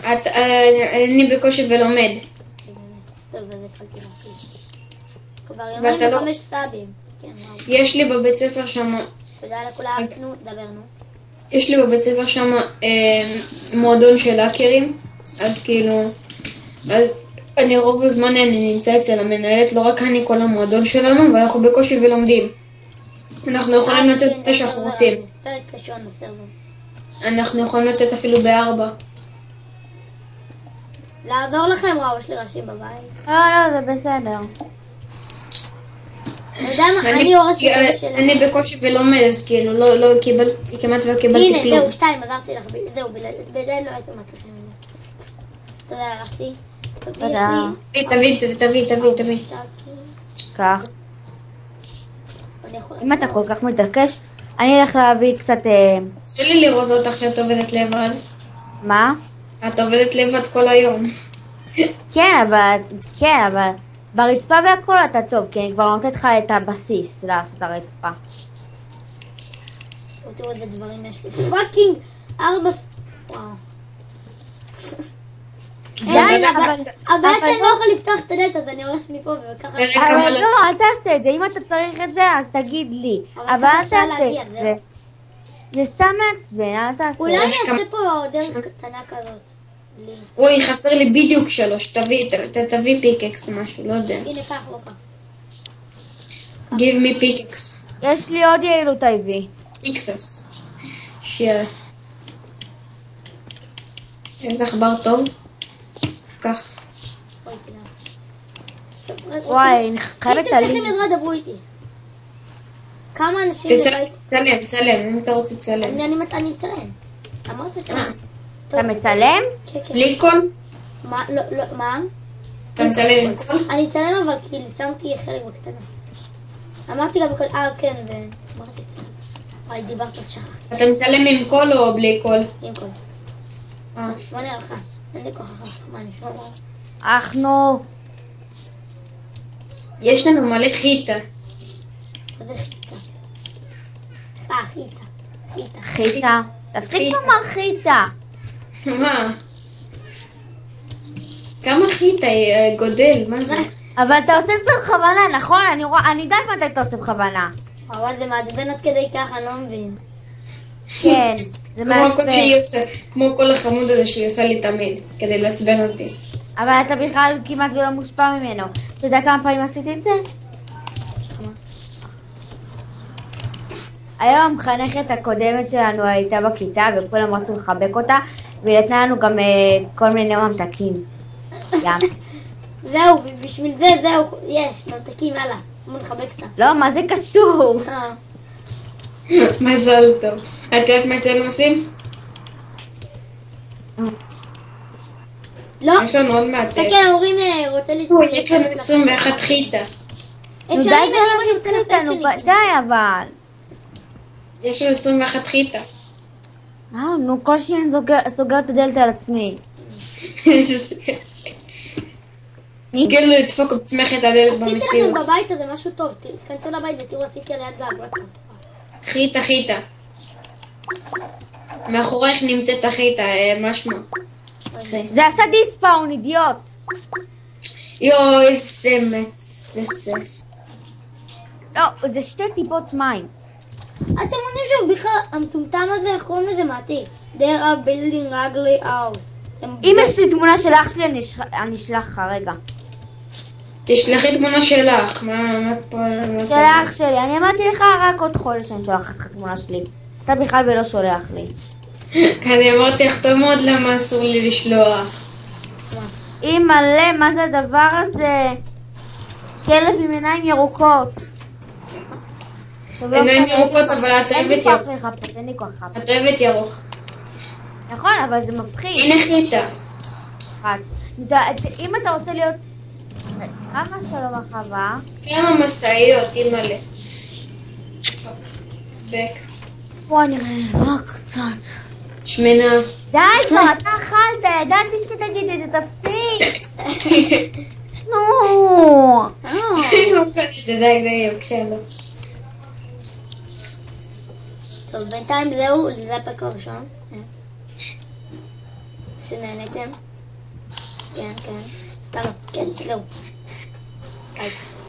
אני בקושי ולומד. טוב, אז התחלתי להקליט. כבר יומיים ו5 סאבים. כן, וואו. יש לי בבית ספר שם... תודה לכולם, נו, דברנו. יש לי בבית ספר שם מועדון של האקרים, אז כאילו... אז אני רוב הזמן אני נמצא אצל המנהלת, לא רק אני, כל המועדון שלנו, ואנחנו בקושי ולומדים. אנחנו יכולים לצאת את שאנחנו רוצים. פרק ראשון בסרבר. אנחנו יכולים לצאת אפילו ב4. לעזור לכם, וואו, יש לי רעשים בבית. לא, זה בסדר. אתה יודע מה, אני הורס את זה שלנו. אני בקושי ולומד, אז כאילו לא קיבלתי, כמעט לא קיבלתי הנה, כלום. זהו, 2, עזרתי לך, זהו, בלעדיי לא הייתם מצליחים את זה. טוב, הלכתי. תביא. כך. אם אתה כל כך מתעקש, אני אלך להביא קצת... קשה לי לראות אותך שאת עובדת לבד. מה? את עובדת לבד כל היום. כן, אבל ברצפה והכל אתה טוב, כי אני כבר נותנת לך את הבסיס לעשות הרצפה. תראו איזה דברים יש לי. פאקינג 4... וואו. הבעיה שאני לא יכולה לפתוח את הדלת, אז אני הורס מפה וככה... אבל לא, אל תעשה את זה. אם אתה צריך את זה, אז תגיד לי. אבל אל תעשה את זה. זה סתם מעצבן, אל תעשה. אולי אני אעשה פה דרך קטנה כזאת. אוי, חסר לי בדיוק 3. תביא פיקקס או משהו, לא יודע. הנה, קח, לא קח. Give me pickaxe. יש לי עוד יעילות אייבי. פיקסס. שיאללה. איזה עכבר טוב. כך. וואי, אני חייבת אם אתם צריכים עזרה, דברו איתי. כמה אנשים לבית... צלם, אם אתה רוצה צלם. אני מצלם. אמרת צלם. אתה מצלם? כן, כן. בלי קול? מה? מה? אתה מצלם עם קול? אני אצלם, אבל כאילו צלמתי חלק בקטנה. אמרתי גם בקול, כן, ואמרתי צלם. וואי, דיברת שכחתי. אתה מצלם עם קול או בלי קול? עם קול. מה נראה לך? אין לי כוח אחר. מה אני שומע? אנחנו... יש לנו מלא חיטה. מה זה חיטה? חיטה. חיטה. תפסיק לומר חיטה. מה? כמה חיטה גודל? מה זה? אבל אתה עושה את זה בכוונה, נכון? אני יודעת מתי אתה עושה בכוונה. אבל זה מעצבן עד כדי ככה, אני לא מבין. כן, זה מעצבן. כמו כל החמוד הזה שהיא עושה לי תמיד, כדי לעצבן אותי. אבל אתה בכלל כמעט ולא מושפע ממנו. אתה יודע כמה פעמים עשיתי את זה? היום המחנכת הקודמת שלנו הייתה בכיתה וכולם רצו לחבק אותה והיא נתנה לנו גם כל מיני ממתקים. זהו, בשביל זה, יש, ממתקים, הלאה. בוא נחבק אותה. לא, מה זה קשור? מזל טוב. את יודעת מה אצלנו עושים? לא. יש לנו עוד מעט. כן, אומרים רוצה להתקלט. יש לנו 21 חיטה. הם שואלים אם אני רוצה לפק שלי. די אבל. יש לנו 21 חיטה. נו, כל שני אני סוגר את הדלת על עצמי. כאילו לדפוק עצמך את הדלת במציאות. עשיתי לכם בבית הזה משהו טוב, תכנסו לבית ותראו עשיתי על יד גג. חיטה. מאחורייך נמצאת החיטה, משמע. זה עשה דיספאון, אידיוט. יואו, איזה מצסס. לא, זה 2 טיפות מים. אתם יודעים שבכלל המטומטם הזה, איך קוראים לזה מעתיק? They are building ugly house. אם יש לי תמונה של אח שלי, אני אשלח לך רגע. תשלחי תמונה שלך, מה פה? של אח שלי, אני אמרתי לך רק עוד חודש שאני שולחת לך תמונה שלי. אתה בכלל ולא שולח לי. אני אמרתי לך טוב מאוד למה אסור לי לשלוח. היא מלא, מה זה הדבר הזה? כלב עם עיניים ירוקות. עיניים ירוקות, אבל את אוהבת ירוק. אין לי כוח לחפש. את אוהבת ירוק. נכון, אבל זה מפחיד. הנה חיטה. אם אתה רוצה להיות... כמה שלום החווה? כמה מסעיות, אימא'לה. בק. בוא נראה, רק קצת. שמנה. די כבר, אתה אכלת, ידעתי שתגיד את זה, תפסיק. נו. זה די, בבקשה לא. טוב, בינתיים זהו, זה הפרק הראשון. שנהנתם. כן, כן. סתם לא. כן, זהו. ביי.